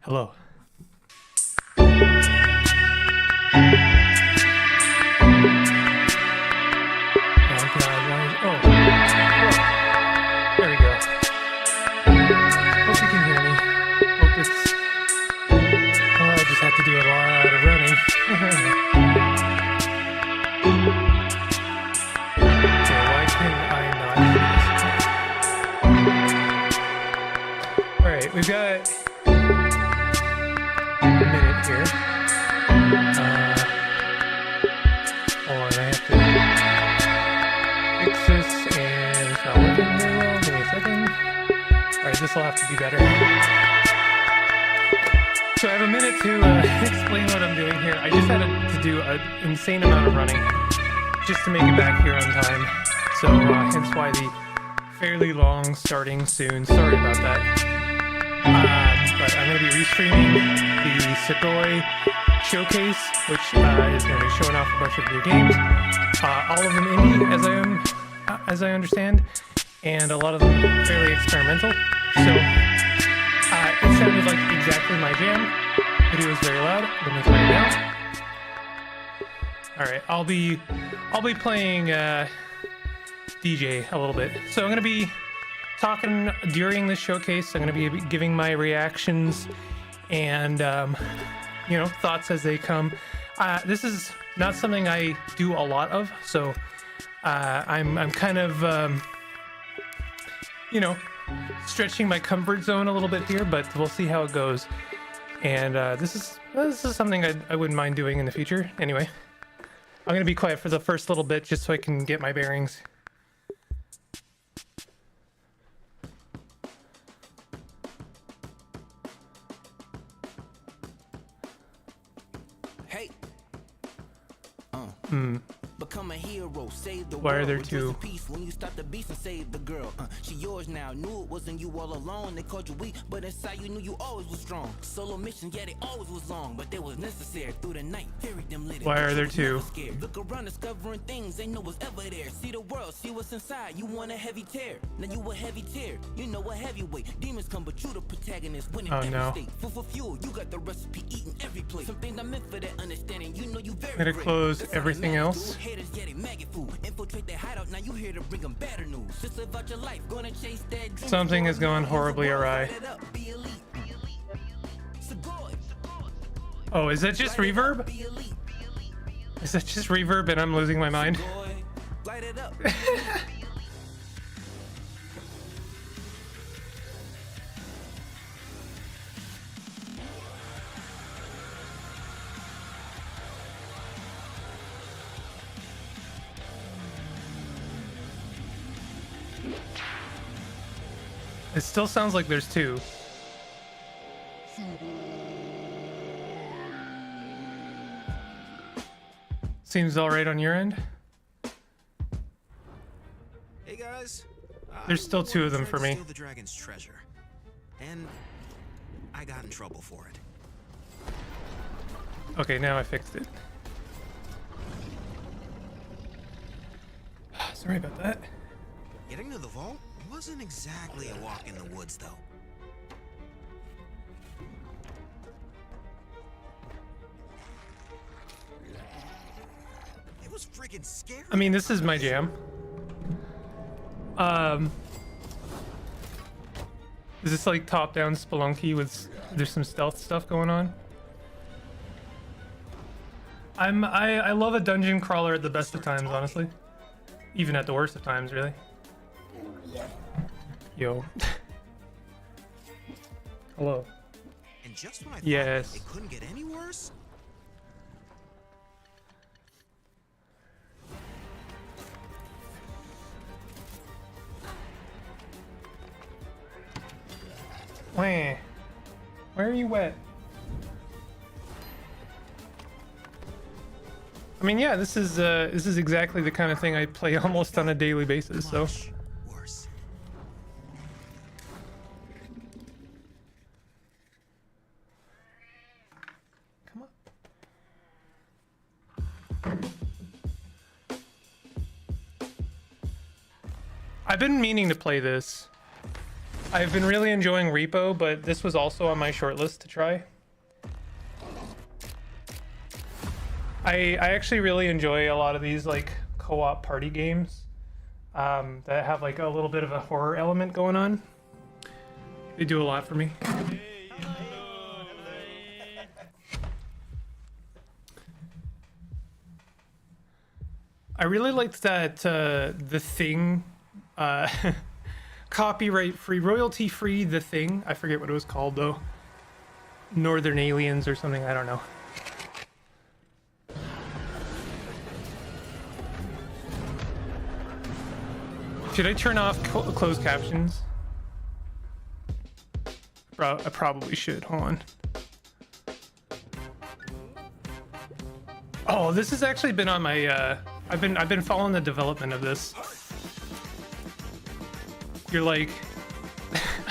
Hello. Oh, there we go. Hope you can hear me. Hope it's... Oh, I just have to do a lot of running. Okay, why can I not do this? Alright, we've got a minute here. Hold on, I have to fix this, and it's not working very well. Give me a second. Alright, this will have to be better. So I have a minute to explain what I'm doing here. I just had to do an insane amount of running just to make it back here on time. So hence why the fairly long starting soon. Sorry about that. But I'm going to be restreaming the SUGOI Showcase, which is going to be showing off a bunch of new games. All of them indie, as I understand, and a lot of them fairly experimental. So it sounded like exactly my jam. Video was very loud. Let me turn it down. All right, I'll be playing DJ a little bit. So I'm going to be talking during the showcase. I'm going to be giving my reactions and you know, thoughts as they come. This is not something I do a lot of, so I'm kind of you know, stretching my comfort zone a little bit here, but we'll see how it goes. And this is something I wouldn't mind doing in the future. Anyway, I'm gonna be quiet for the first little bit just so I can get my bearings. Hey. Become a hero, save the Why are world. there Rejoice two? in peace when you stop the beast and save the girl. She yours now. Knew it wasn't you all alone. They called you weak, but inside you knew you always was strong. Solo mission, yeah, they always was long, but they was necessary through the night. Buried them lit. Why are there two? Look around, discovering things they know was ever there. See the world, see what's inside. You want a heavy tear. Now you a heavy tear. You know a heavyweight. Demons come, but you the protagonist. Winning Oh, every no. state. Food for fuel. You got the recipe. Eating every plate. Some things I meant for that understanding. You know you very I'm gonna great. close That's how everything they else. do. Haters, yeah, they maggot food. Infiltrate their hideout. Now you here to bring them better news. Just live out your life. Gonna chase that dream. Something has gone horribly awry. Be elite. Sugoi. Oh, is that just reverb? Be elite. Is that just reverb and I'm losing my mind? Sugoi. Light it up. It still sounds like there's two. Seems all right on your end? Hey guys. There's still two of them for me. Steal the dragon's treasure, and I got in trouble for it. Okay, now I fixed it. Sorry about that. Getting to the vault wasn't exactly a walk in the woods, though. It was freaking scary. I mean, this is my jam. Is this like top-down Spelunky with there's some stealth stuff going on? I love a dungeon crawler at the best of times, honestly. Even at the worst of times, really. Yo. Hello. And just when I thought Yes. it couldn't get any worse, Wah. Where are you at? I mean, yeah, this is exactly the kind of thing I play almost on a daily basis. So. much worse. Come on. I've been meaning to play this. I've been really enjoying Repo, but this was also on my short list to try. I actually really enjoy a lot of these like co-op party games that have like a little bit of a horror element going on. They do a lot for me. I really liked that The Thing, copyright free, royalty free The Thing. I forget what it was called though. Northern Aliens or something, I don't know. Should I turn off closed captions? I probably should. Hold on. Oh, this has actually been on my. I've been following the development of this. You're like,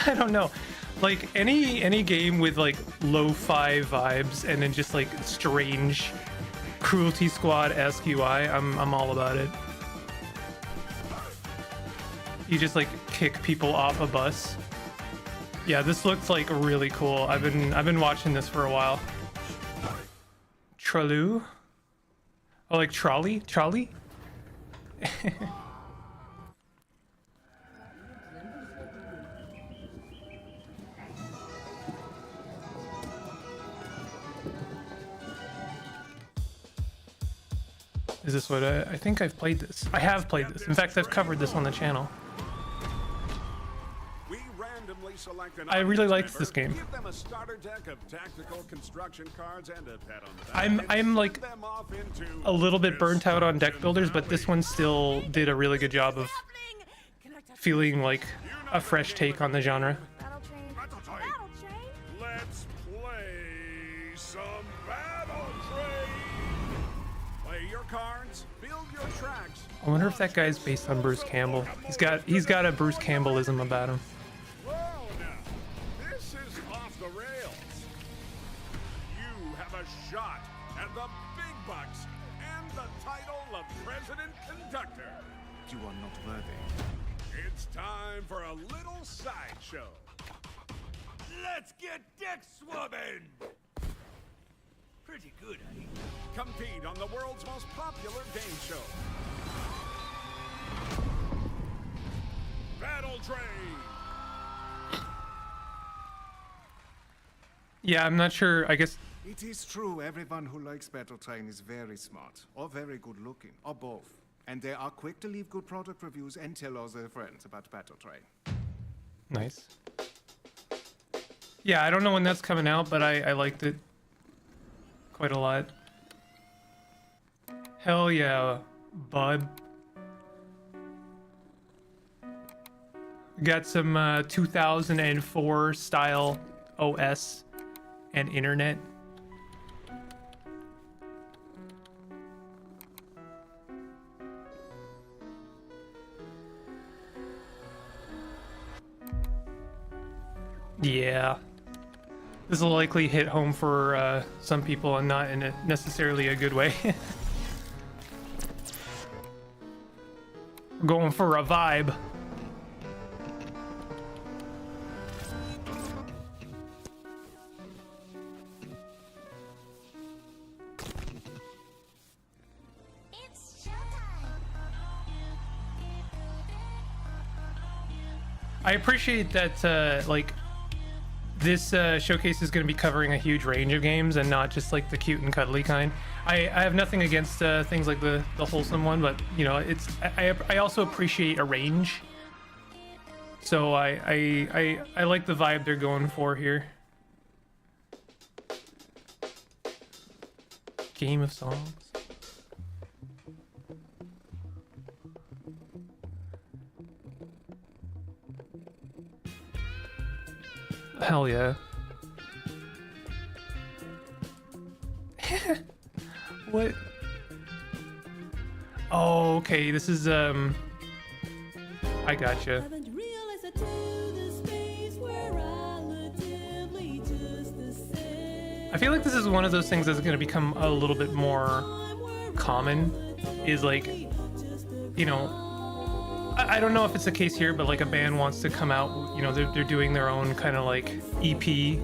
I don't know, like any game with like lo-fi vibes and then just like strange Cruelty Squad-esque UI. I'm all about it. You just like kick people off a bus. Yeah, this looks like really cool. I've been watching this for a while. Trollu? Oh, like trolley? Trolley? Is this what I think I've played this? I have played this. In fact, I've covered this on the channel. I really liked this game. I'm like a little bit burnt out on deck builders, but this one still did a really good job of feeling like a fresh take on the genre. Let's play some Battle Train. Play your cards, build your tracks. I wonder if that guy's based on Bruce Campbell. He's got a Bruce Campbellism about him. Shot at the big bucks and the title of President Conductor. You are not worthy. It's time for a little sideshow. Let's get deck swabbing. Pretty good, eh? Compete on the world's most popular game show. Battle Train. Yeah, I'm not sure. I guess. It is true, everyone who likes Battle Train is very smart, or very good looking, or both. And they are quick to leave good product reviews and tell all their friends about Battle Train. Nice. Yeah, I don't know when that's coming out, but I liked it quite a lot. Hell yeah, bud. Got some 2004 style OS and internet. Yeah, this will likely hit home for some people and not in necessarily a good way. We're going for a vibe. It's showtime. I appreciate that like this showcase is going to be covering a huge range of games and not just like the cute and cuddly kind. I have nothing against things like the wholesome one, but you know, it's I also appreciate a range. So I like the vibe they're going for here. Game of songs. Hell yeah. What? Oh, okay. This is I gotcha. I feel like this is one of those things that's going to become a little bit more common. Is like, you know, I don't know if it's the case here, but like a band wants to come out, you know, they're doing their own kind of like EP,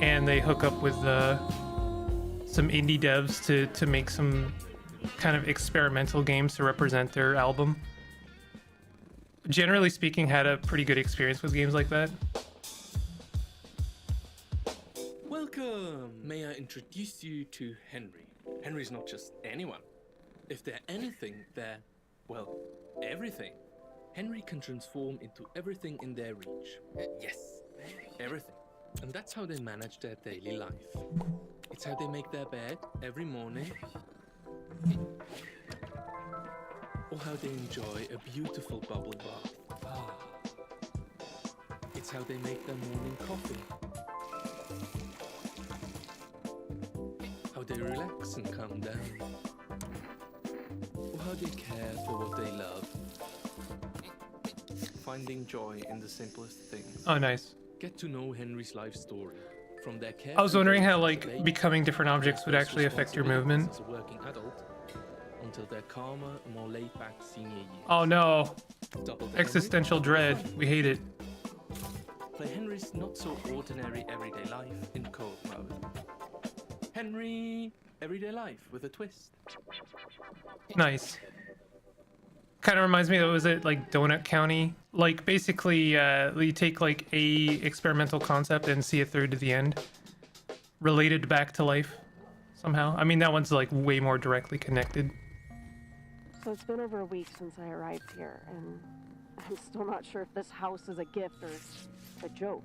and they hook up with some indie devs to make some kind of experimental games to represent their album. Generally speaking, had a pretty good experience with games like that. Welcome! May I introduce you to Henry? Henry's not just anyone. If they're anything, they're, well, everything. Henry can transform into everything in their reach. Yes, everything. And that's how they manage their daily life. It's how they make their bed every morning. Or how they enjoy a beautiful bubble bath. Ah. It's how they make their morning coffee. How they relax and calm down. Or how they care for what they love. Finding joy in the simplest things. Oh, nice. Get to know Henry's life story. From their care I was wondering how like becoming different objects would actually affect your movement. As a working adult, until their calmer, more laid-back senior years. Oh no. Double the Existential dread. We hate it. Play Henry's not so ordinary everyday life in co-op mode. Henry Everyday Life with a twist. Nice. Kind of reminds me of, was it like Donut County? Like basically you take like a experimental concept and see it through to the end. Related back to life somehow. I mean, that one's like way more directly connected. So it's been over a week since I arrived here, and I'm still not sure if this house is a gift or a joke.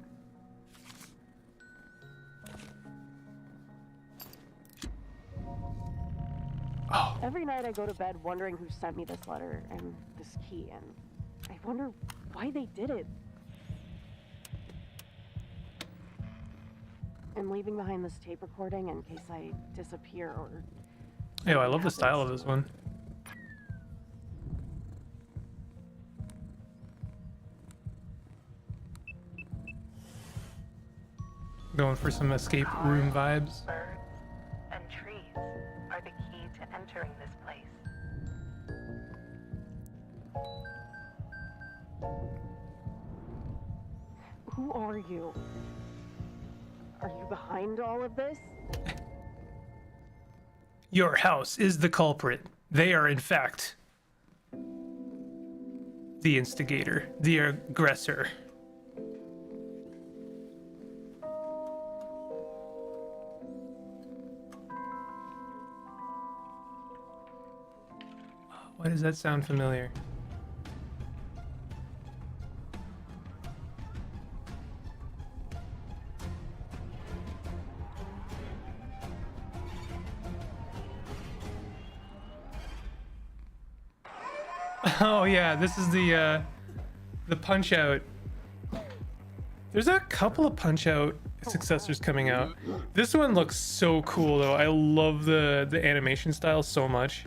Oh. Every night I go to bed wondering who sent me this letter and this key, and I wonder why they did it. I'm leaving behind this tape recording in case I disappear or... Yo, I love the style of this one. Going for some escape room vibes. Birds and trees are the key to entering this place. Who are you? Are you behind all of this? Your house is the culprit. They are, in fact, the instigator, the aggressor. Why does that sound familiar? Oh yeah, this is the Punch Out. There's a couple of Punch Out successors coming out. This one looks so cool though. I love the animation style so much.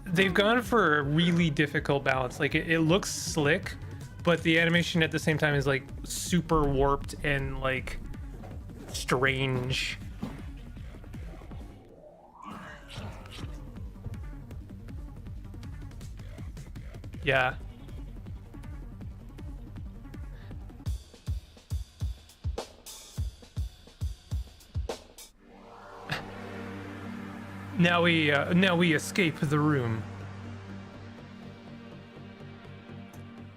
They've gone for a really difficult balance. Like it looks slick, but the animation at the same time is like super warped and like strange. Yeah. Now we escape the room.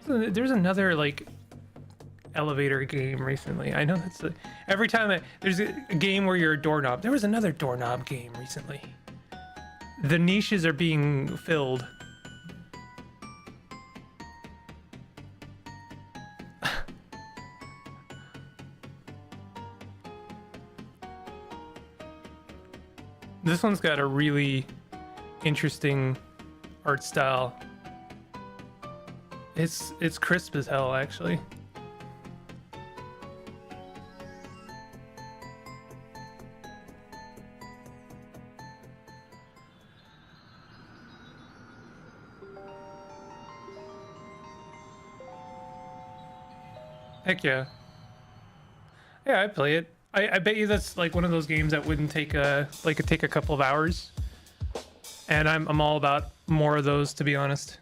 So there's another like elevator game recently. I know that's every time there's a game where you're a doorknob. There was another doorknob game recently. The niches are being filled. This one's got a really interesting art style. It's crisp as hell, actually. Heck yeah. Yeah, I play it. I bet you that's like one of those games that wouldn't take take a couple of hours. And I'm all about more of those, to be honest.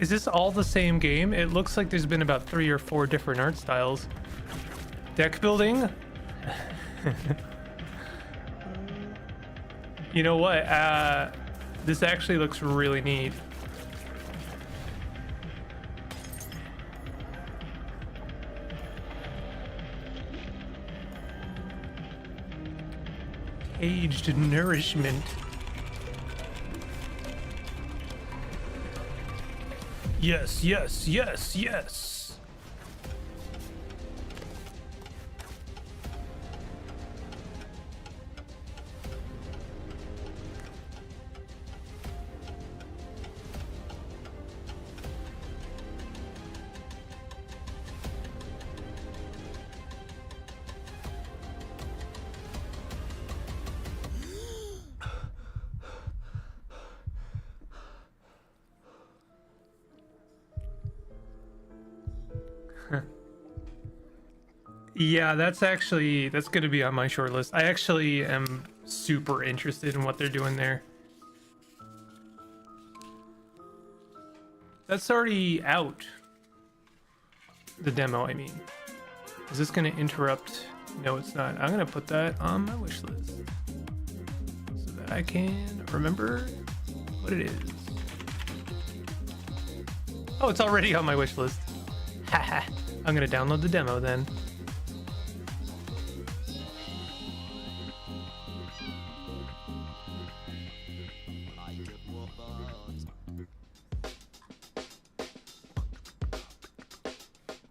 Is this all the same game? It looks like there's been about 3 or 4 different art styles. Deck building? You know what? This actually looks really neat. Aged nourishment. Yes, yes, yes, yes. Yeah, that's going to be on my short list. I actually am super interested in what they're doing there. That's already out. The demo, I mean. Is this going to interrupt? No, it's not. I'm going to put that on my wish list so that I can remember what it is. Oh, it's already on my wish list. Haha. I'm going to download the demo then.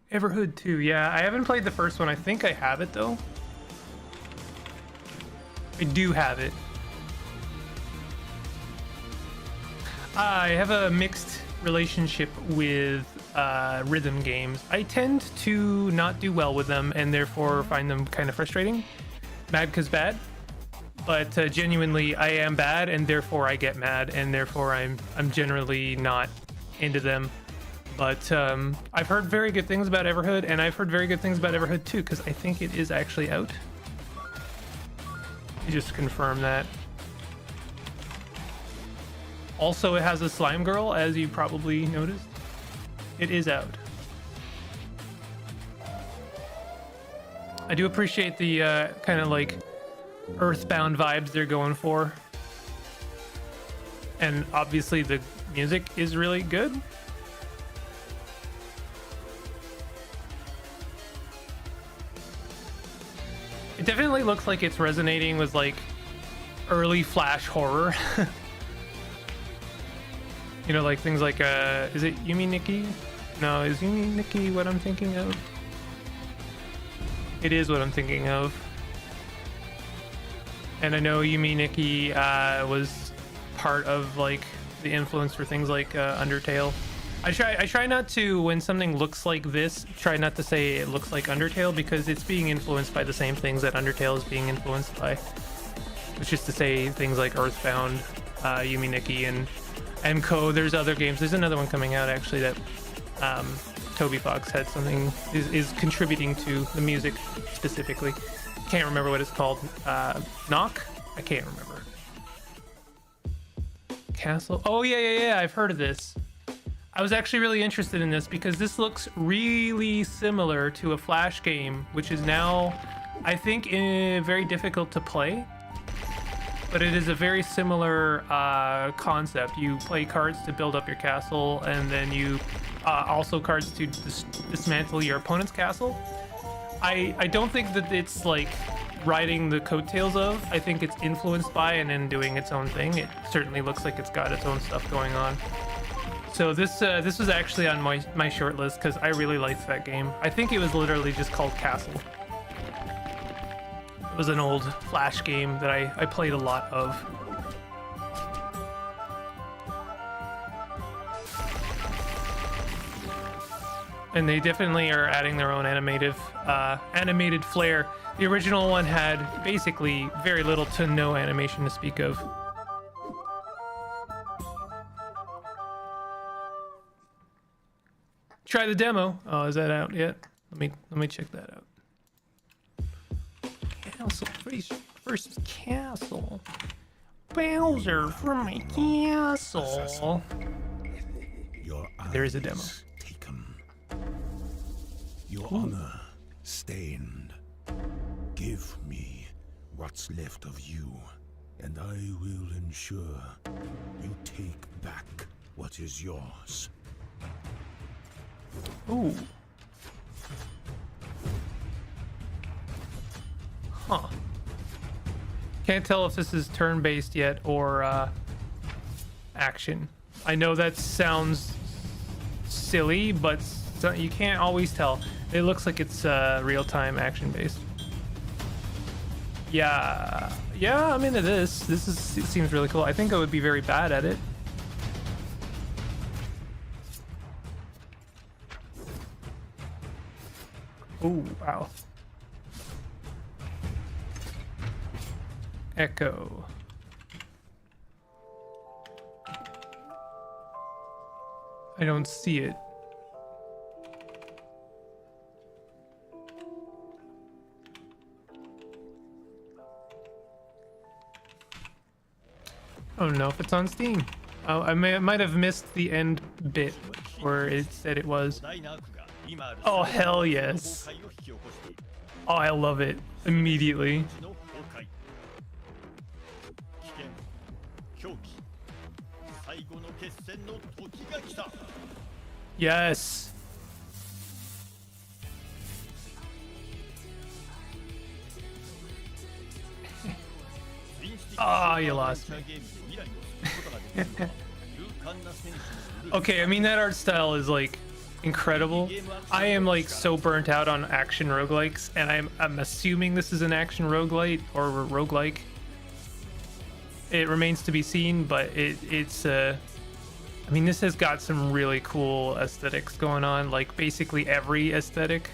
Everhood 2, yeah, I haven't played the first one. I think I have it though. I do have it. I have a mixed relationship with rhythm games. I tend to not do well with them and therefore find them kind of frustrating. Mad 'cause bad. But genuinely, I am bad and therefore I get mad and therefore I'm generally not into them. But I've heard very good things about Everhood, and I've heard very good things about Everhood 2, because I think it is actually out. You just confirm that. Also, it has a slime girl, as you probably noticed. It is out. I do appreciate the kind of like Earthbound vibes they're going for. And obviously the music is really good. It definitely looks like it's resonating with like early Flash horror. You know, like things like is it Yumi Nikki? No, is Yumi Nikki what I'm thinking of? It is what I'm thinking of. And I know Yumi Nikki was part of like the influence for things like Undertale. I try not to, when something looks like this, try not to say it looks like Undertale, because it's being influenced by the same things that Undertale is being influenced by. Which is to say things like Earthbound, Yumi Nikki, and Co. There's other games. There's another one coming out actually that Toby Fox had something, is contributing to the music specifically. Can't remember what it's called. Knock? I can't remember. Castle? Oh yeah, I've heard of this. I was actually really interested in this because this looks really similar to a Flash game, which is now, I think, very difficult to play. But it is a very similar concept. You play cards to build up your castle, and then you also cards to dismantle your opponent's castle. I don't think that it's like riding the coattails of. I think it's influenced by and then doing its own thing. It certainly looks like it's got its own stuff going on. So this was actually on my short list because I really liked that game. I think it was literally just called Castle. It was an old Flash game that I played a lot of. And they definitely are adding their own animated flair. The original one had basically very little to no animation to speak of. Try the demo. Oh, is that out yet? Let me check that out. Castle, first castle. Bowser from my castle. There is a demo. Taken. Your honor stained. Give me what's left of you, and I will ensure you take back what is yours. Ooh. Huh. Can't tell if this is turn-based yet or action. I know that sounds silly, but you can't always tell. It looks like it's real-time action-based. Yeah, I'm into this. It seems really cool. I think I would be very bad at it. Oh, wow. Echo. I don't see it. I don't know if it's on Steam. Oh, I might have missed the end bit where it said it was. Oh, hell yes. Oh, I love it immediately. Yes. Oh, you lost me. Okay, I mean, that art style is like incredible. I am like so burnt out on action roguelikes, and I'm assuming this is an action roguelite or roguelike. It remains to be seen, but it's I mean, this has got some really cool aesthetics going on, like basically every aesthetic.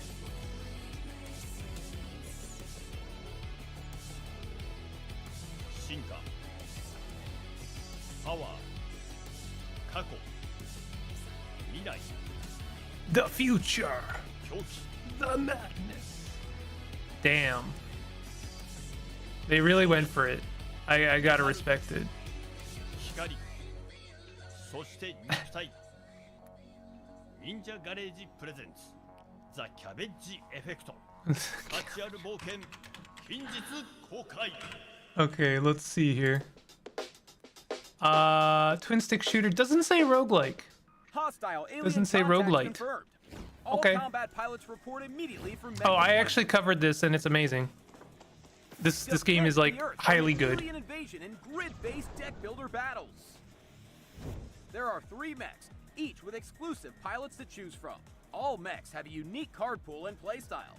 The future. The madness. Damn. They really went for it. I gotta respect it. Okay, let's see here. Twin stick shooter doesn't say roguelike. Doesn't say roguelite. Okay. Oh, I actually covered this and it's amazing. This game is like highly good. There are 3 mechs, each with exclusive pilots to choose from. All mechs have a unique card pool and playstyle.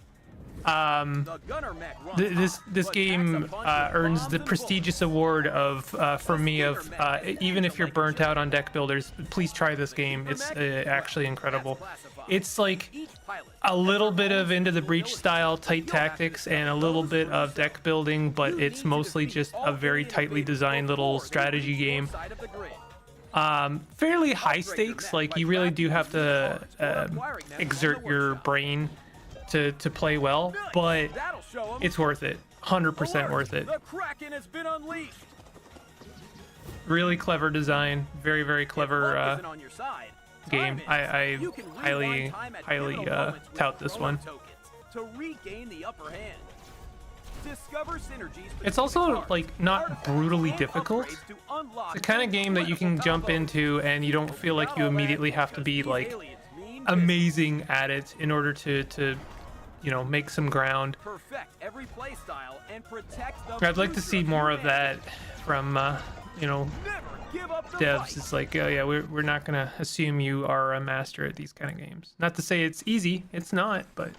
This game earns the prestigious award of from me of even if you're burnt out on deck builders, please try this game. It's actually incredible. It's like a little bit of Into the Breach style tight tactics and a little bit of deck building, but it's mostly just a very tightly designed little strategy game. Fairly high stakes, like you really do have to exert your brain to play well, but it's worth it. 100% worth it. Really clever design, very clever game. I highly tout this one. It's also like not brutally difficult. It's the kind of game that you can jump into and you don't feel like you immediately have to be like amazing at it in order to you know, make some ground. I'd like to see more of that from you know, devs. It's like, oh yeah, we're not gonna assume you are a master at these kind of games. Not to say it's easy, it's not, but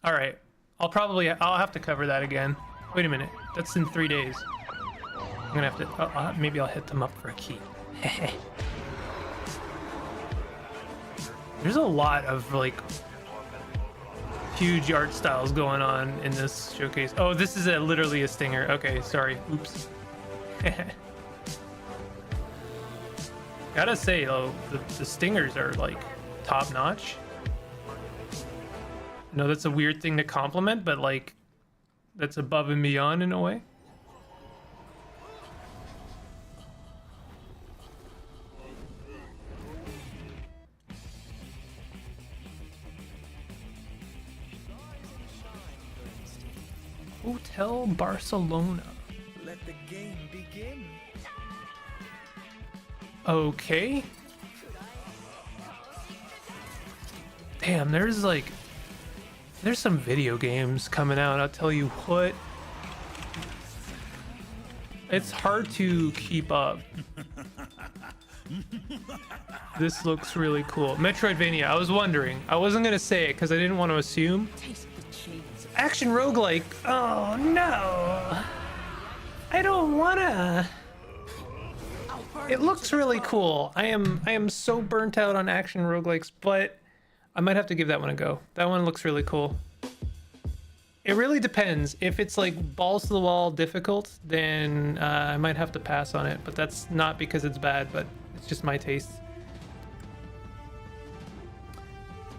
all right, I'll have to cover that again. Wait a minute, that's in 3 days. I'm gonna have to maybe I'll hit them up for a key. There's a lot of like huge art styles going on in this showcase. Oh, this is literally a stinger. Okay, sorry. Oops. Gotta say though, the stingers are like top notch. I know that's a weird thing to compliment, but like that's above and beyond in a way. Hotel Barcelona. Let the game begin. Okay. Damn, there's some video games coming out, I'll tell you what. It's hard to keep up. This looks really cool. Metroidvania, I was wondering. I wasn't gonna say it because I didn't want to assume. Action roguelike. Oh no. I don't wanna. It looks really cool. I am so burnt out on action roguelikes, but I might have to give that one a go. That one looks really cool. It really depends. If it's like balls to the wall difficult, then I might have to pass on it, but that's not because it's bad, but it's just my taste.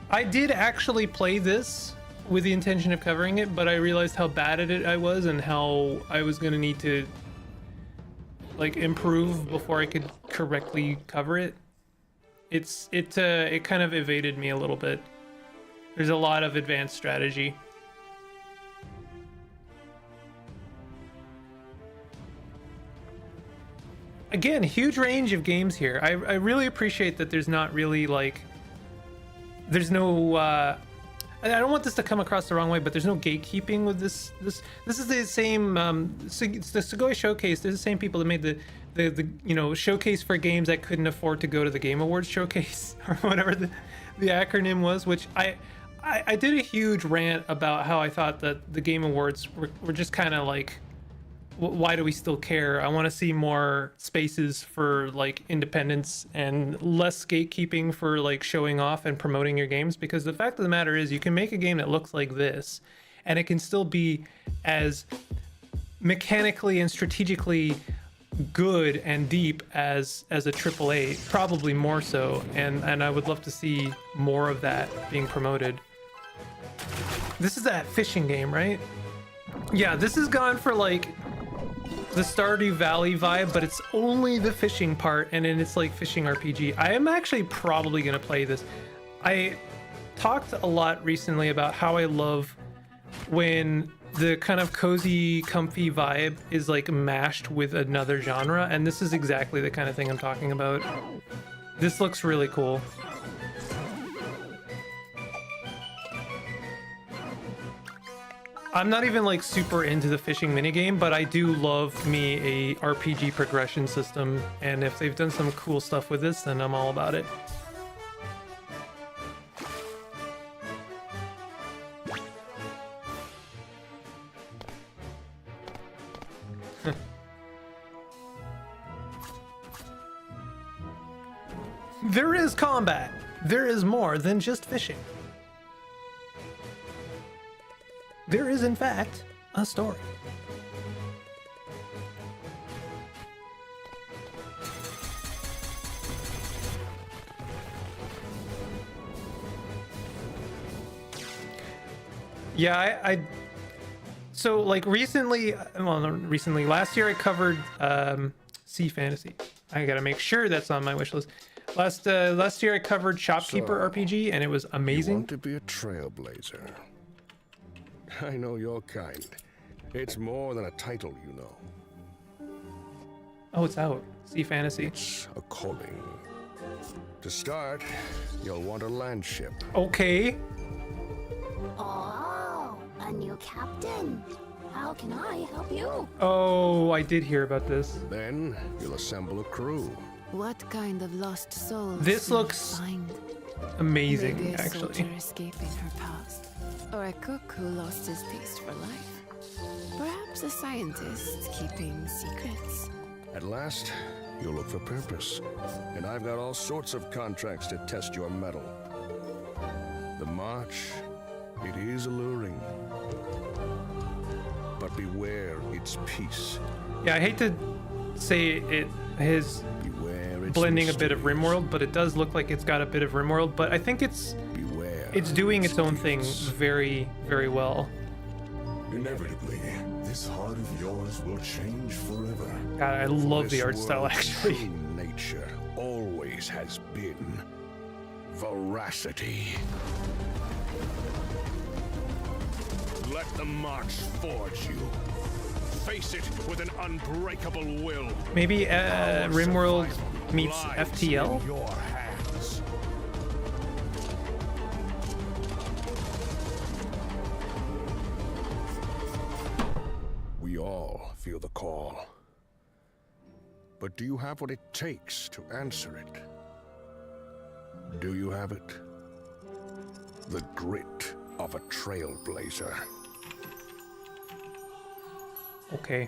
I did actually play this with the intention of covering it, but I realized how bad at it I was and how I was gonna need to like improve before I could correctly cover it. It kind of evaded me a little bit. There's a lot of advanced strategy. Again, huge range of games here. I really appreciate that there's not really like, there's no I don't want this to come across the wrong way, but there's no gatekeeping with this. This is the same the SUGOI Showcase. They're the same people that made the you know, showcase for games that couldn't afford to go to the Game Awards showcase or whatever the acronym was, which I did a huge rant about how I thought that the Game Awards were just kind of like, why do we still care? I want to see more spaces for like independence and less gatekeeping for like showing off and promoting your games, because the fact of the matter is you can make a game that looks like this and it can still be as mechanically and strategically good and deep as a AAA, probably more so, and I would love to see more of that being promoted. This is that fishing game, right? Yeah, this is gone for like the Stardew Valley vibe, but it's only the fishing part, and then it's like fishing RPG. I am actually probably gonna play this. I talked a lot recently about how I love when the kind of cozy, comfy vibe is like mashed with another genre, and this is exactly the kind of thing I'm talking about. This looks really cool. I'm not even like super into the fishing minigame, but I do love me a RPG progression system, and if they've done some cool stuff with this, then I'm all about it. There is combat. There is more than just fishing. There is, in fact, a story. Yeah, I so like recently, well, not recently, last year I covered Sea Fantasy. I gotta make sure that's on my wish list. Last year I covered Shopkeeper RPG, and it was amazing. You want to be a trailblazer. I know your kind. It's more than a title, you know. Oh, it's out. Sea Fantasy. It's a calling. To start, you'll want a land ship. Okay. Oh, a new captain. How can I help you? Oh, I did hear about this. Then you'll assemble a crew. What kind of lost souls? This looks amazing, Maybe a actually. soldier escaping her past, or a cook who lost his taste for life. Perhaps a scientist keeping secrets. At last, you'll look for purpose. And I've got all sorts of contracts to test your mettle. march, it is alluring. But beware its peace. Yeah, I hate to say it his blending a bit of RimWorld, but it does look like it's got a bit of RimWorld, but I think it's doing its own thing very, very well. Inevitably, this heart of yours will change forever. God, I love the This art style, world's actually. true nature always has been veracity. Let the march forge you. Face it with an unbreakable will. Maybe RimWorld meets Lies FTL? in your hands. We all feel the call. But do you have what it takes to answer it? Do you have it? The grit of a trailblazer. Okay.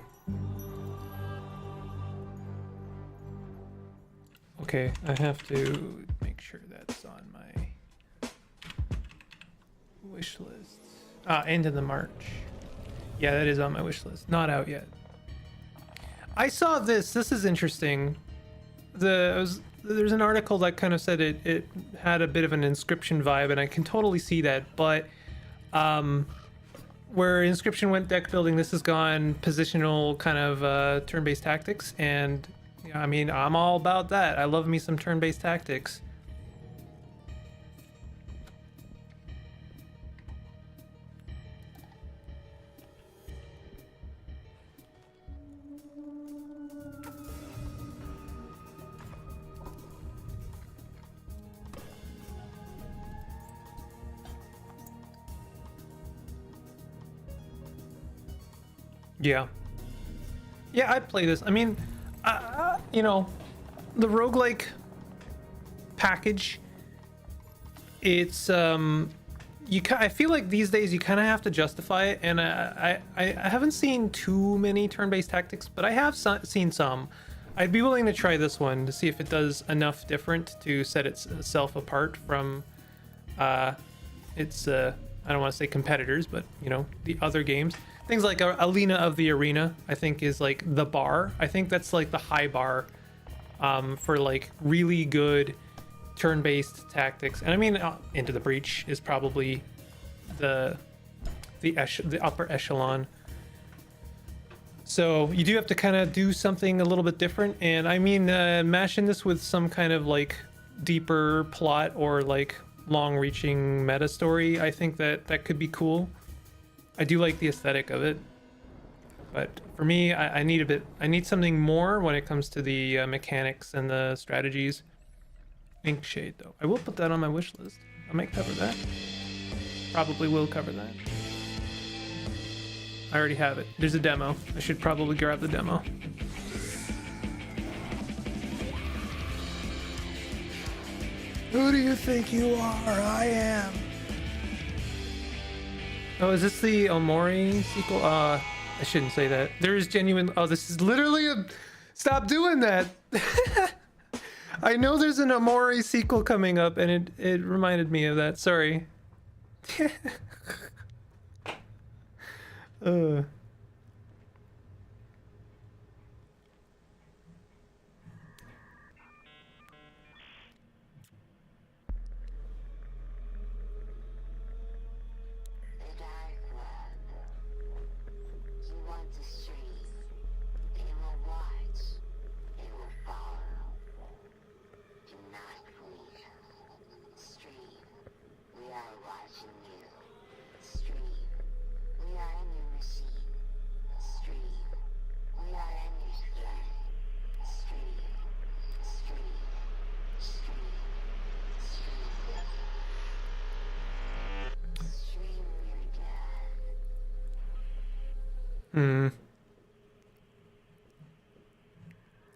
Okay, I have to make sure that's on my wish list. End of the March. Yeah, that is on my wish list. Not out yet. I saw this. This is interesting. There's an article that kind of said it had a bit of an Inscription vibe, and I can totally see that. But where Inscription went deck building, this has gone positional kind of turn-based tactics, and I mean, I'm all about that. I love me some turn-based tactics. Yeah. Yeah, I'd play this. I mean, you know, the roguelike package, it's I feel like these days you kind of have to justify it, and I haven't seen too many turn-based tactics, but I have seen some. I'd be willing to try this one to see if it does enough different to set itself apart from its I don't want to say competitors, but you know, the other games. Things like Alina of the Arena, I think, is like the bar. I think that's like the high bar for like really good turn-based tactics. And I mean, Into the Breach is probably the upper echelon. So you do have to kind of do something a little bit different. And I mean, mashing this with some kind of like deeper plot or like long-reaching meta story, I think that could be cool. I do like the aesthetic of it, but for me, I need something more when it comes to the mechanics and the strategies. Inkshade, though, I will put that on my wish list. I might cover that. Probably will cover that. I already have it. There's a demo. I should probably grab the demo. Who do you think you are? I am. Oh, is this the Omori sequel? I shouldn't say that. There is genuine... Oh, this is literally a... Stop doing that! I know there's an Omori sequel coming up, and it reminded me of that. Sorry.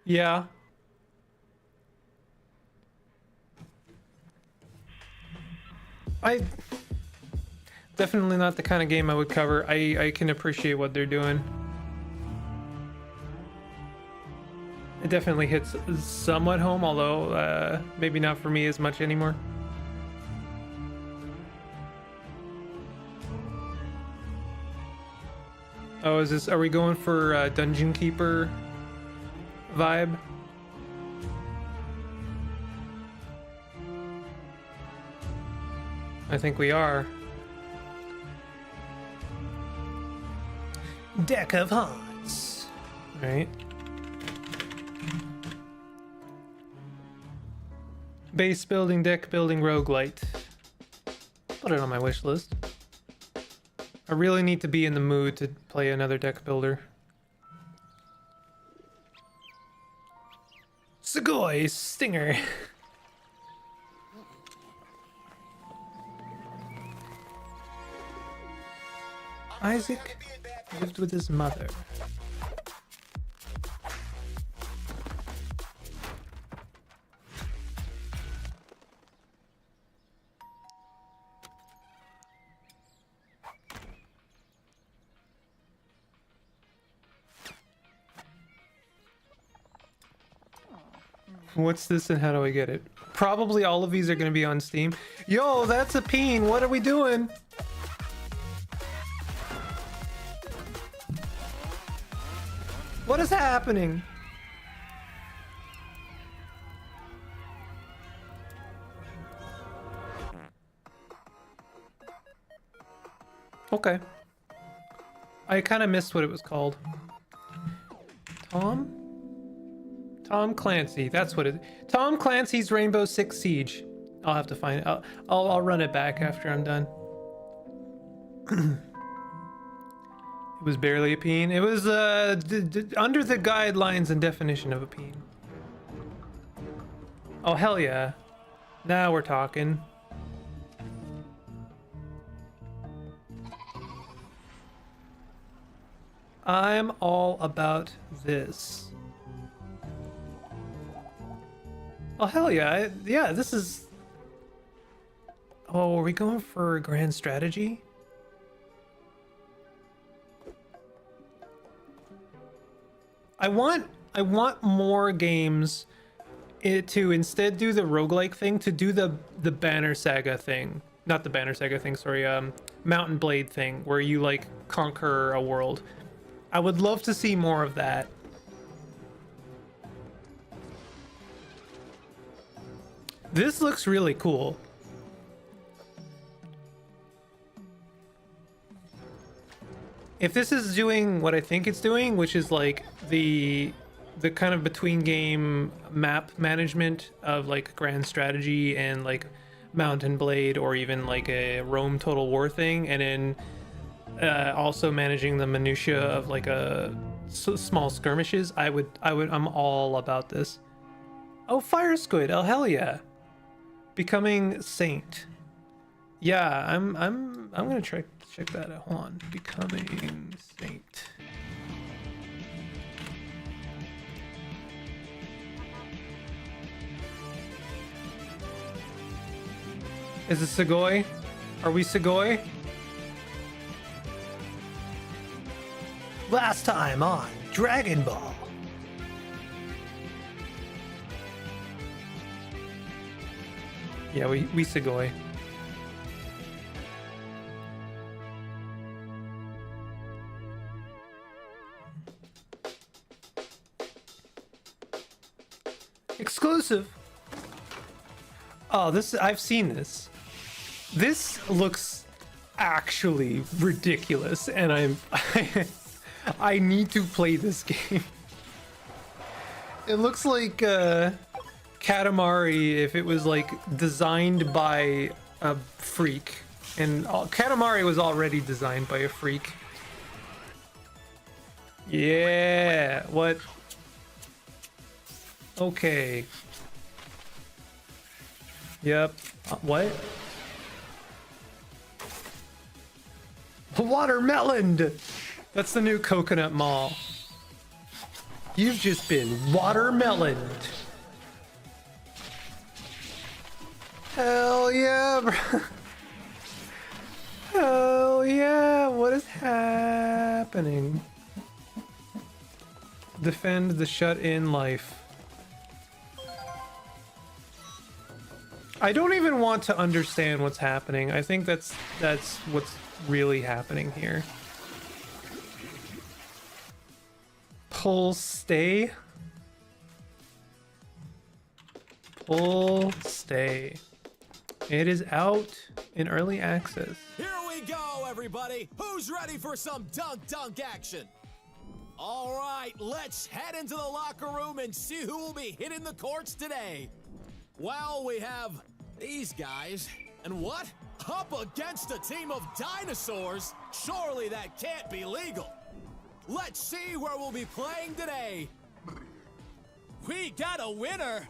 Yeah. Definitely not the kind of game I would cover. I can appreciate what they're doing. It definitely hits somewhat home, although maybe not for me as much anymore. Oh, is this? Are we going for Dungeon Keeper vibe? I think we are. Deck of Hearts. Right. Base building, deck building, roguelite. Put it on my wish list. I really need to be in the mood to play another deck builder. Sugoi Stinger. Isaac lived with his mother. What's this and how do I get it? Probably all of these are going to be on Steam. Yo, that's a peen. What are we doing? What is happening? Okay. I kind of missed what it was called. Tom Clancy, that's what it. Tom Clancy's Rainbow Six Siege. I'll have to find it. I'll run it back after I'm done. It was barely a peen. It was under the guidelines and definition of a peen. Oh hell yeah! Now we're talking. I'm all about this. Oh hell yeah! Yeah, this is. Oh, are we going for grand strategy? I want more games to instead do the roguelike thing, to do the Banner Saga thing. Not the Banner Saga thing, sorry, Mountain Blade thing, where you like conquer a world. I would love to see more of that. This looks really cool. If this is doing what I think it's doing, which is like the kind of between game map management of like grand strategy and like Mountain Blade, or even like a Rome Total War thing, and then also managing the minutia of like a small skirmishes, I'm all about this. Oh, Fire Squid! Oh hell yeah! Becoming Saint. Yeah, I'm gonna check that out. Hold on. Becoming Saint. Is it Sugoi? Are we Sugoi? Last time on Dragon Ball. Yeah, we Sugoi. Exclusive. Oh, this, I've seen this. This looks actually ridiculous, and I need to play this game. It looks like Katamari if it was like designed by a freak, and Katamari was already designed by a freak. Yeah, what? Okay. Yep. What? Watermelon! That's the new Coconut Mall. You've just been watermeloned. Hell yeah, bro. Hell yeah, what is happening? Defend the shut-in life. I don't even want to understand what's happening. I think that's what's really happening here. Pull stay. Pull stay. It is out in early access. Here we go, everybody. Who's ready for some dunk action? All right, let's head into the locker room and see who will be hitting the courts today. Well, we have these guys. And what? Up against a team of dinosaurs? Surely that can't be legal. Let's see where we'll be playing today. We got a winner.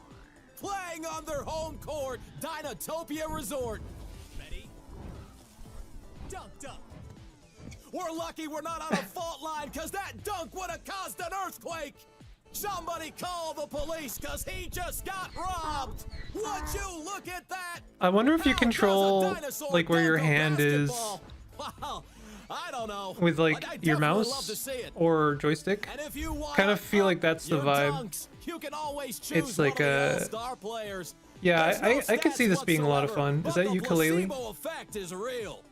Playing on their home court, Dinotopia Resort. Ready? Dunk. We're lucky we're not on a fault line, because that dunk would have caused an earthquake. Somebody call the police, because he just got robbed. Would you look at that? I wonder if you control like where your hand is Well, I don't know. with like your mouse or joystick. Kind of feel like that's the vibe. You can always choose It's like a players. yeah. I could see this being a lot of fun. Is that ukulele? The placebo effect is real.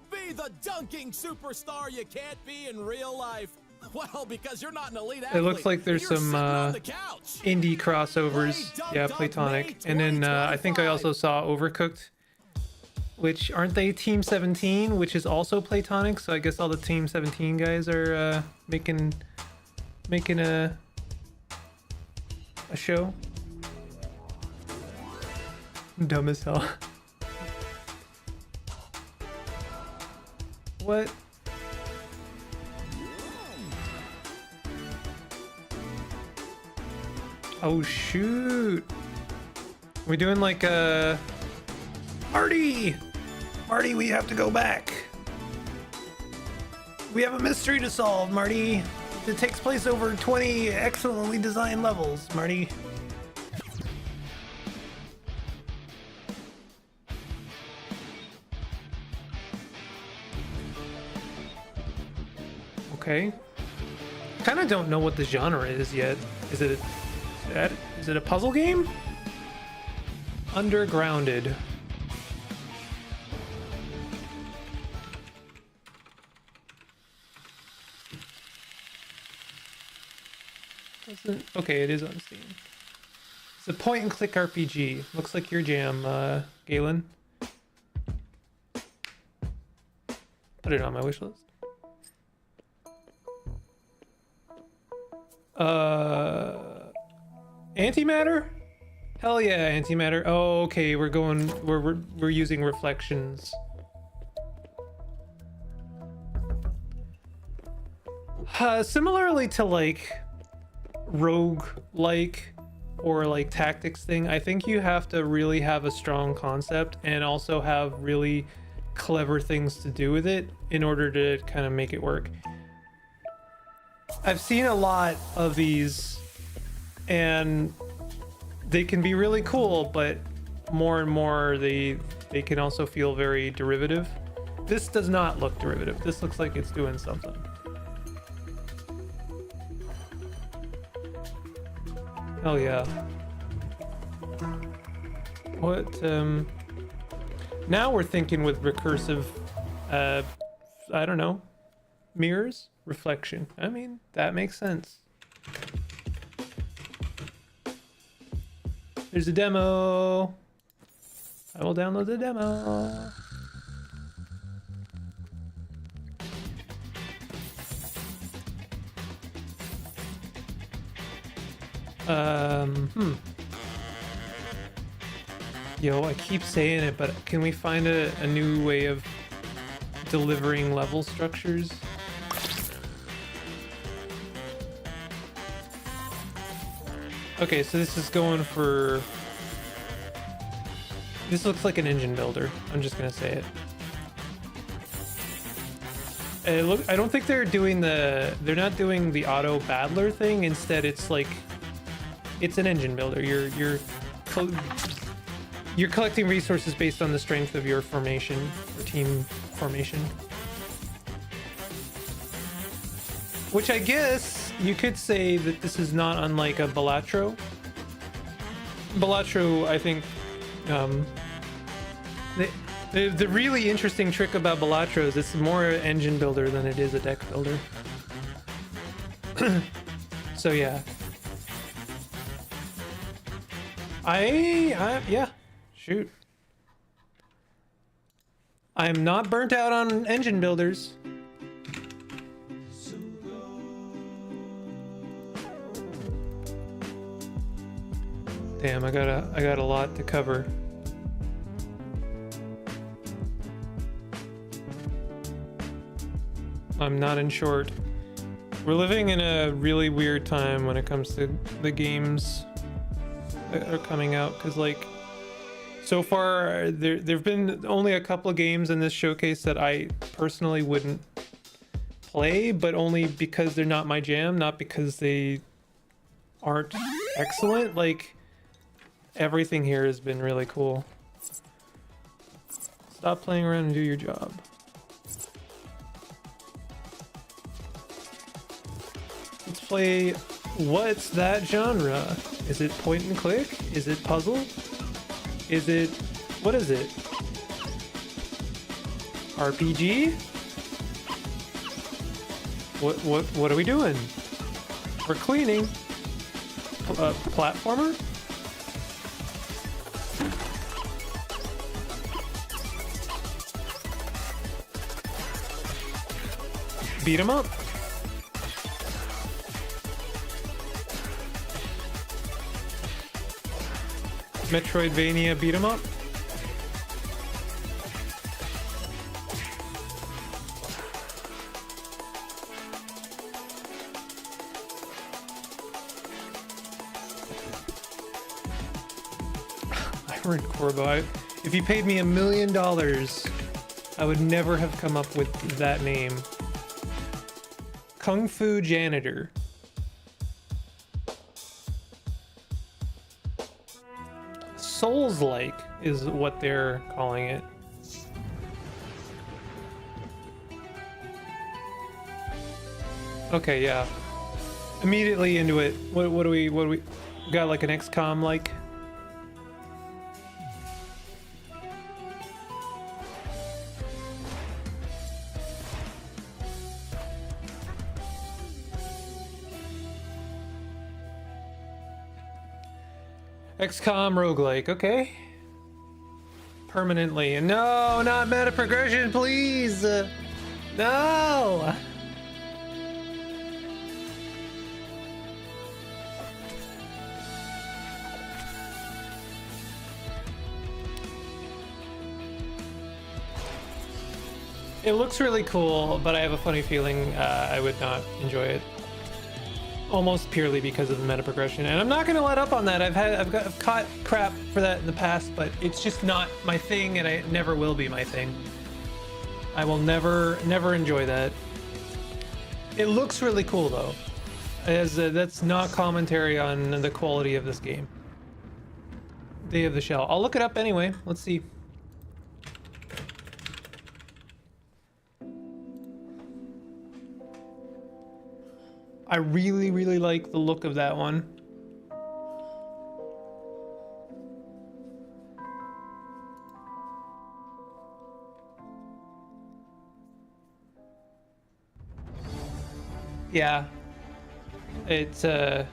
Be the dunking superstar you can't be in real life. Well, because you're not an elite athlete. It looks like there's You're some sitting on the couch. indie crossovers. Yeah, Platonic. And then I think I also saw Overcooked, which aren't they Team 17, which is also Platonic. So I guess all the Team 17 guys are making a show. Dumb as hell. What? Oh shoot. We're doing like a Marty, we have to go back. We have a mystery to solve, Marty. It takes place over 20 excellently designed levels, Marty. Okay. Kind of don't know what the genre is yet. Is it a puzzle game? Undergrounded. Okay, it is on Steam. It's a point and click RPG. Looks like your jam, Galen. Put it on my wish list. Antimatter? Hell yeah, antimatter. Oh, okay, we're using reflections. Similarly to like rogue-like or like tactics thing, I think you have to really have a strong concept and also have really clever things to do with it in order to kind of make it work. I've seen a lot of these and they can be really cool, but more and more they can also feel very derivative. This does not look derivative. This looks like it's doing something. Hell yeah. What, now we're thinking with recursive, I don't know, mirrors? Reflection. I mean, that makes sense. There's a demo. I will download the demo. Yo, I keep saying it, but can we find a new way of delivering level structures? Okay, so this is going for... This looks like an engine builder. I'm just gonna say it. I don't think they're doing the... They're not doing the auto battler thing. Instead, it's like... It's an engine builder. You're collecting resources based on the strength of your formation or team formation. Which I guess you could say that this is not unlike a Balatro. Balatro, I think, the really interesting trick about Balatro is it's more an engine builder than it is a deck builder. So yeah. Yeah, shoot. I'm not burnt out on engine builders. Damn, I got a lot to cover. I'm not in short. We're living in a really weird time when it comes to the games that are coming out, because like so far there've been only a couple of games in this showcase that I personally wouldn't play, but only because they're not my jam, not because they aren't excellent. Like everything here has been really cool. Stop playing around and do your job. Let's play. What's that genre? Is it point and click? Is it puzzle? Is it... what is it? RPG? What are we doing? We're cleaning. Platformer? Beat 'em up. Metroidvania beat 'em up. Iron Corbo. If you paid me $1 million, I would never have come up with that name. Kung Fu Janitor. Souls-like is what they're calling it. Okay, yeah. Immediately into it. What do we got, like an XCOM like? XCOM roguelike, okay. Permanently. No, not meta progression, please. No. It looks really cool, but I have a funny feeling I would not enjoy it. Almost purely because of the meta progression, and I'm not gonna let up on that. I've caught crap for that in the past, but it's just not my thing, and it never will be my thing. I will never enjoy that. It looks really cool though, as that's not commentary on the quality of this game. Day of the Shell. I'll look it up anyway. Let's see. I really like the look of that one. Yeah. It's they're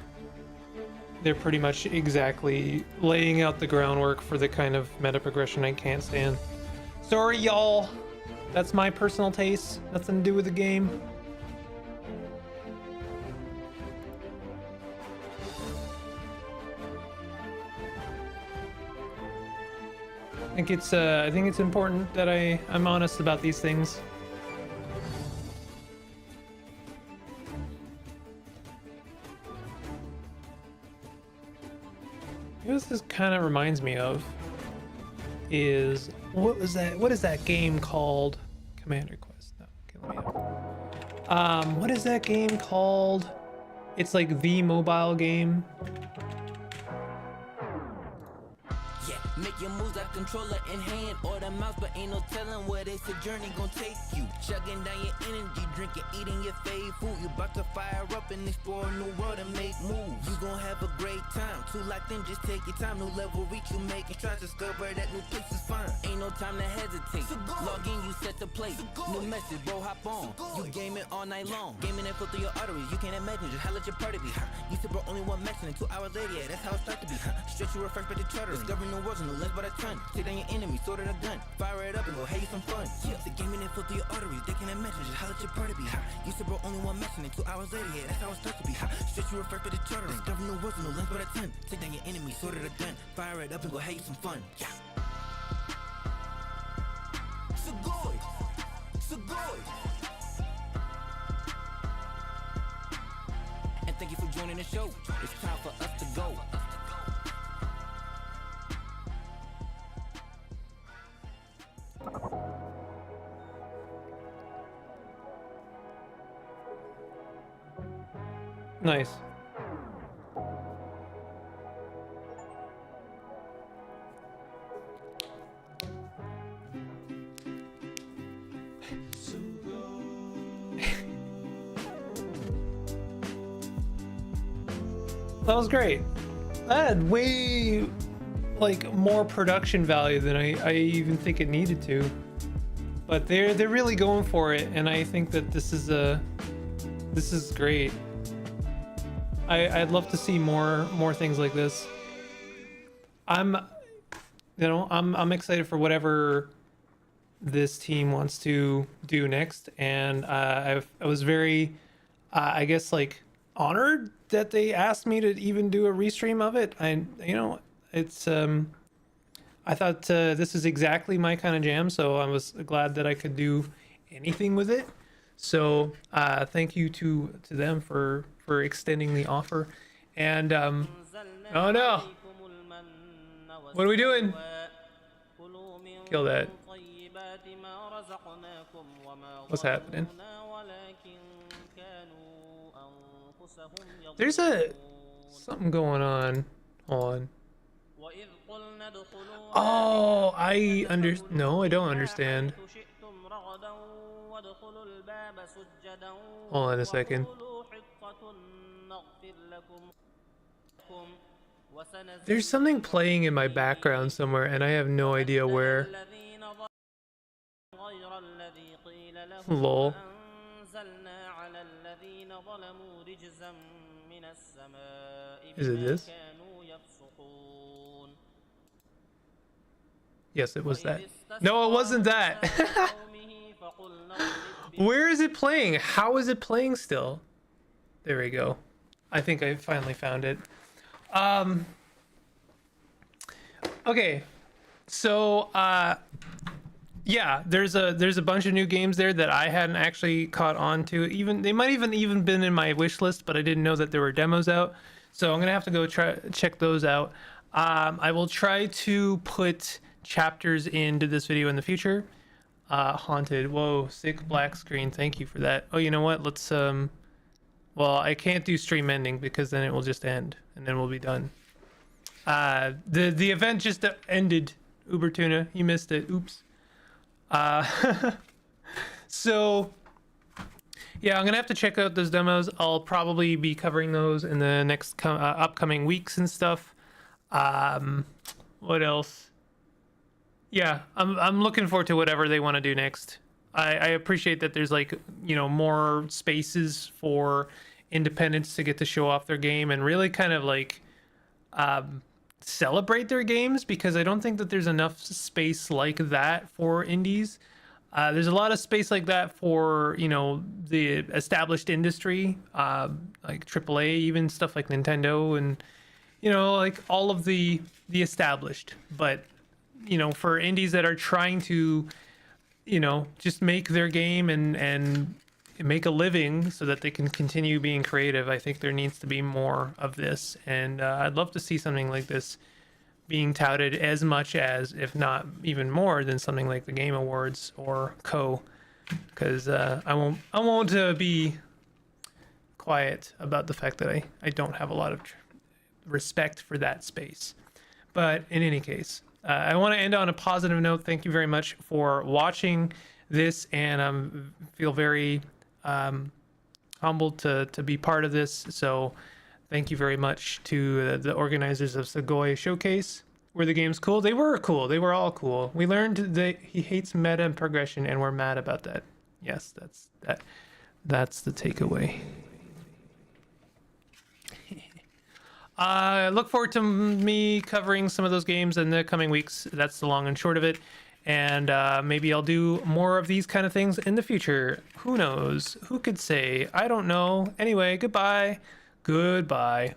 pretty much exactly laying out the groundwork for the kind of meta progression I can't stand. Sorry y'all. That's my personal taste. Nothing to do with the game. I think it's important that I'm honest about these things. What this kind of reminds me of is what is that game called? Commander Quest. No, okay, let me know. What is that game called? It's like the mobile game. Yeah, Make your moves like controller in hand or the mouse, but ain't no telling where this journey gon' take you. Chugging down your energy, drinking, eating your fave food. You bout to fire up and explore a new world and make moves. You gon' have a great time. Too locked in, just take your time. New level reach you make and try to discover that new place is fine. Ain't no time to hesitate. Log in, you set the play. New message, bro, hop on. You gaming all night long. Gaming that flow through your arteries. You can't imagine just how let your party be. You said, bro, only one match and 2 hours later, yeah, that's how it start to be. Stretch you refresh by the charter. Discovering new worlds and no less but a ton. Take down your enemy, sword at a gun. Fire it up and go have you some fun. The gaming that flow through your arteries. They can't imagine just how let your party be. You said, bro, only one match and 2 hours later, yeah, that's how it start to be. Stretch you refresh by the charter. Discovering new worlds and no less but a ton. Take down your enemy, sword at a gun. Fire it up and go have you some fun. SUGOI. SUGOI. And thank you for joining the show. It's time for us to go. Nice. That was great. That had way like more production value than I even think it needed to. But they're really going for it, and I think that this is great. I'd love to see more things like this. I'm excited for whatever this team wants to do next, and I was very I guess like honored that they asked me to even do a restream of it. It's I thought this is exactly my kind of jam, so I was glad that I could do anything with it. So thank you to them for extending the offer. And oh no, what are we doing? Kill that. What's happening? There's something going on. Hold on. Oh, no, I don't understand. Hold on a second. There's something playing in my background somewhere, and I have no idea where. Lol. Is it this? Yes, it was that. No, it wasn't that. Where is it playing? How is it playing still? There we go. I think I finally found it. Okay. So, yeah, there's a bunch of new games there that I hadn't actually caught on to. Even they might even been in my wish list, but I didn't know that there were demos out. So I'm gonna have to go check those out. I will try to put chapters into this video in the future. Haunted. Whoa, sick black screen. Thank you for that. Oh, you know what? Let's well, I can't do stream ending because then it will just end and then we'll be done. The event just ended. Uber Tuna, you missed it. Oops. So yeah, I'm gonna have to check out those demos. I'll probably be covering those in the next upcoming weeks and stuff. What else? Yeah, I'm looking forward to whatever they want to do next. I appreciate that there's like, more spaces for independents to get to show off their game and really kind of like celebrate their games, because I don't think that there's enough space like that for indies. There's a lot of space like that for, the established industry, like AAA, even stuff like Nintendo and, like all of the established. But, for indies that are trying to, just make their game and make a living so that they can continue being creative, I think there needs to be more of this. And I'd love to see something like this being touted as much as, if not even more than, something like the Game Awards or Co. Because I won't be quiet about the fact that I don't have a lot of respect for that space. But in any case, I want to end on a positive note. Thank you very much for watching this, and feel very humbled to be part of this. So thank you very much to the organizers of SUGOI Showcase. Were the games cool? They were cool. They were all cool. We learned that he hates meta and progression, and we're mad about that. Yes, that's the takeaway. Look forward to me covering some of those games in the coming weeks. That's the long and short of it. And maybe I'll do more of these kind of things in the future. Who knows? Who could say? I don't know. Anyway, goodbye. Goodbye.